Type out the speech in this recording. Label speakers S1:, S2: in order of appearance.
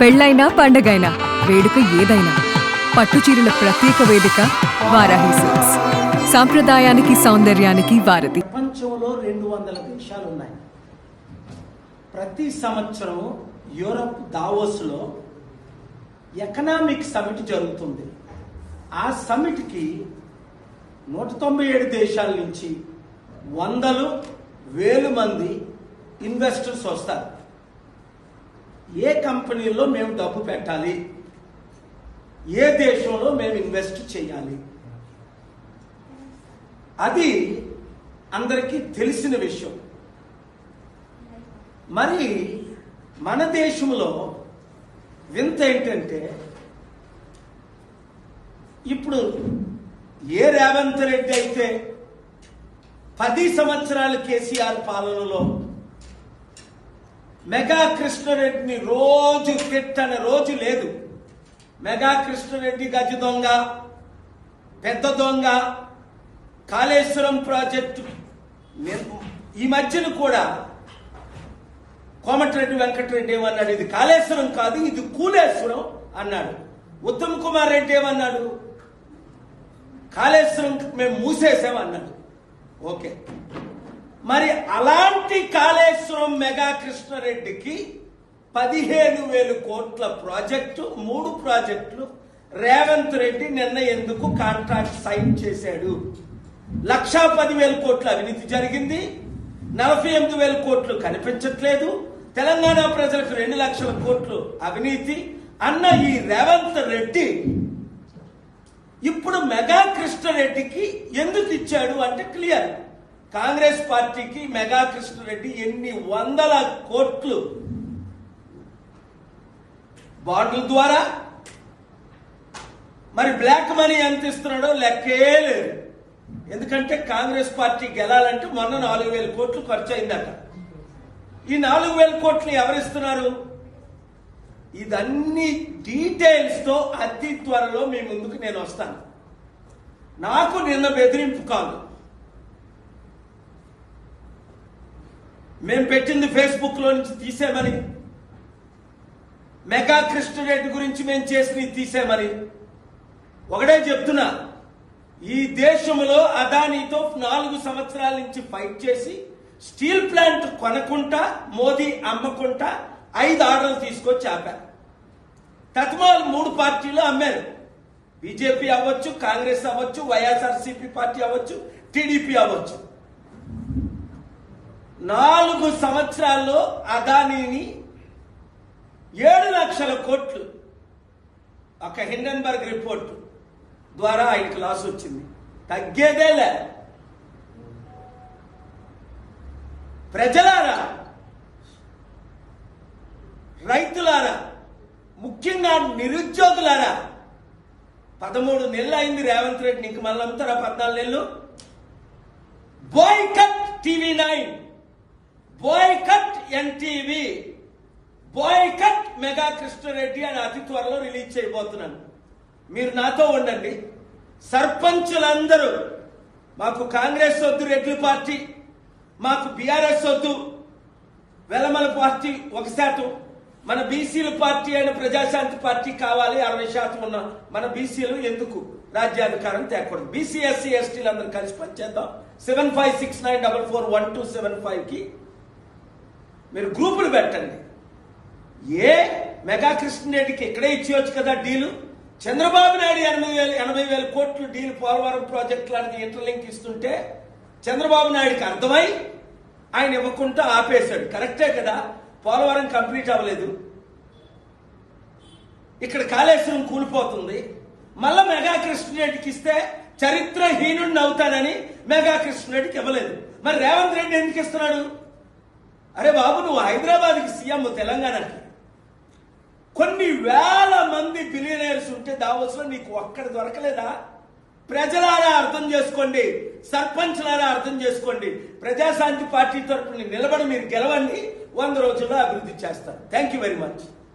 S1: పెళ్ళైనా పండగైనా వేడుక ఏదైనా పట్టుచీరల ప్రత్యేక వేదిక వారాహి సిల్క్స్. సాంప్రదాయానికి సౌందర్యానికి వారధి.
S2: ప్రపంచంలో 200 దేశాలు ఉన్నాయి. ప్రతి సంవత్సరం యూరప్ దావోస్లో ఎకనామిక్ సమిట్ జరుగుతుంది. ఆ సమిట్కి 197 దేశాల నుంచి వందలు వేలు మంది ఇన్వెస్టర్స్ వస్తారు. ఏ కంపెనీలో మేము డబ్బు పెట్టాలి, ఏ దేశంలో మేము ఇన్వెస్ట్ చేయాలి, అది అందరికీ తెలిసిన విషయం. మరి మన దేశంలో వింత ఏంటంటే, ఇప్పుడు ఏ రేవంత్ రెడ్డి అయితే 10 సంవత్సరాలు కేసీఆర్ పాలనలో మెగా కృష్ణారెడ్డిని రోజు తిట్టని రోజు లేదు. మెగా కృష్ణారెడ్డి గజ దొంగ, పెద్ద దొంగ, కాళేశ్వరం ప్రాజెక్టు, ఈ మధ్యన కూడా కోమటిరెడ్డి వెంకటరెడ్డి ఏమన్నాడు, ఇది కాళేశ్వరం కాదు ఇది కూలేశ్వరం అన్నాడు. ఉత్తమ్ కుమార్ రెడ్డి ఏమన్నాడు, కాళేశ్వరం మేము మూసేసామన్నాడు. ఓకే, మరి అలాంటి కాళేశ్వరం మెగా కృష్ణారెడ్డికి 15,000 కోట్ల ప్రాజెక్టు, 3 ప్రాజెక్టులు రేవంత్ రెడ్డి నిన్న ఎందుకు కాంట్రాక్ట్ సైన్ చేశాడు? 1,10,000 కోట్ల అవినీతి జరిగింది, 48,000 కోట్లు కనిపించట్లేదు. తెలంగాణ ప్రజలకు 2 లక్షల కోట్లు అవినీతి అన్న ఈ రేవంత్ రెడ్డి ఇప్పుడు మెగా కృష్ణారెడ్డికి ఎందుకు ఇచ్చాడు అంటే క్లియర్. కాంగ్రెస్ పార్టీకి మెగా కృష్ణారెడ్డి ఎన్ని వందల కోట్లు బాండ్ల ద్వారా, మరి బ్లాక్ మనీ ఎంత ఇస్తున్నాడో లెక్కే లేదు. ఎందుకంటే కాంగ్రెస్ పార్టీ గెలాలంటే మొన్న 4,000 కోట్లు ఖర్చు అయిందట. ఈ 4,000 కోట్లు ఎవరిస్తున్నారు? ఇదన్నీ డీటెయిల్స్ తో అతి త్వరలో మీ ముందుకు నేను వస్తాను. నాకు నిన్న బెదిరింపు కాదు, మేము పెట్టింది ఫేస్బుక్ లో నుంచి తీసేమని, మెగా కృష్ణారెడ్డి గురించి మేము చేసి తీసేమని. ఒకటే చెప్తున్నా, ఈ దేశంలో అదానీతో 4 సంవత్సరాల నుంచి ఫైట్ చేసి స్టీల్ ప్లాంట్ కొనకుండా మోదీ అమ్మకుండా 5 ఆర్డర్లు తీసుకొచ్చి ఆపారు. తత్మాలు 3 పార్టీలు అమ్మారు. బీజేపీ అవ్వచ్చు, కాంగ్రెస్ అవ్వచ్చు, వైఎస్ఆర్సీపీ పార్టీ అవ్వచ్చు, టీడీపీ అవ్వచ్చు. 4 సంవత్సరాల్లో అదానీని 7 లక్షల కోట్లు ఒక హిండెన్బర్గ్ రిపోర్ట్ ద్వారా ఆయనకు లాస్ వచ్చింది. తగ్గేదేలే. ప్రజలారా, రైతులారా, ముఖ్యంగా నిరుద్యోగులారా, 13 నెలలు అయింది రేవంత్ రెడ్డి, ఇంక మళ్ళీ అమ్ముతారా 14 నెలలు? Boycott TV9, boycott NTV, boycott Megha Krishna Reddy అని అతి త్వరలో రిలీజ్ చేయబోతున్నాను. మీరు నాతో ఉండండి. సర్పంచులందరూ, మాకు కాంగ్రెస్ వద్దు, రెడ్ల పార్టీ, మాకు బీఆర్ఎస్ వద్దు, వెలమల పార్టీ 1%, మన బీసీల పార్టీ అయిన ప్రజాశాంతి పార్టీ కావాలి, 60% ఉన్న మన బీసీలు ఎందుకు రాజ్యాధికారం తేకూడదు? బీసీ ఎస్సీ ఎస్టీలు అందరూ కలిసి పనిచేద్దాం. 7569441275 కి మీరు గ్రూపులు పెట్టండి. ఏ మెగా కృష్ణారెడ్డికి ఇక్కడే ఇచ్చేయచ్చు కదా డీలు. చంద్రబాబు నాయుడు 80,000 కోట్లు డీల్ పోలవరం ప్రాజెక్ట్ లాంటి ఇంటర్లింక్ ఇస్తుంటే చంద్రబాబు నాయుడికి అర్థమై ఆయన ఇవ్వకుండా ఆపేశాడు. కరెక్టే కదా, పోలవరం కంప్లీట్ అవ్వలేదు, ఇక్కడ కాళేశ్వరం కూలిపోతుంది. మళ్ళా మెగా కృష్ణారెడ్డికి ఇస్తే చరిత్రహీనుడిని అవుతానని మెగా కృష్ణారెడ్డికి ఇవ్వలేదు. మరి రేవంత్ రెడ్డి ఎందుకు ఇస్తున్నాడు? అరే బాబు, నువ్వు హైదరాబాద్కి సీఎం, తెలంగాణకి కొన్ని వేల మంది బిలియనర్స్ ఉంటే దావోస్లో నీకు ఒక్కడ దొరకలేదా? ప్రజలారా అర్థం చేసుకోండి, సర్పంచ్లారా అర్థం చేసుకోండి. ప్రజాశాంతి పార్టీ తరపున నిలబడి మీరు గెలవండి, 100 రోజుల్లో అభివృద్ధి చేస్తారు. Thank you very much.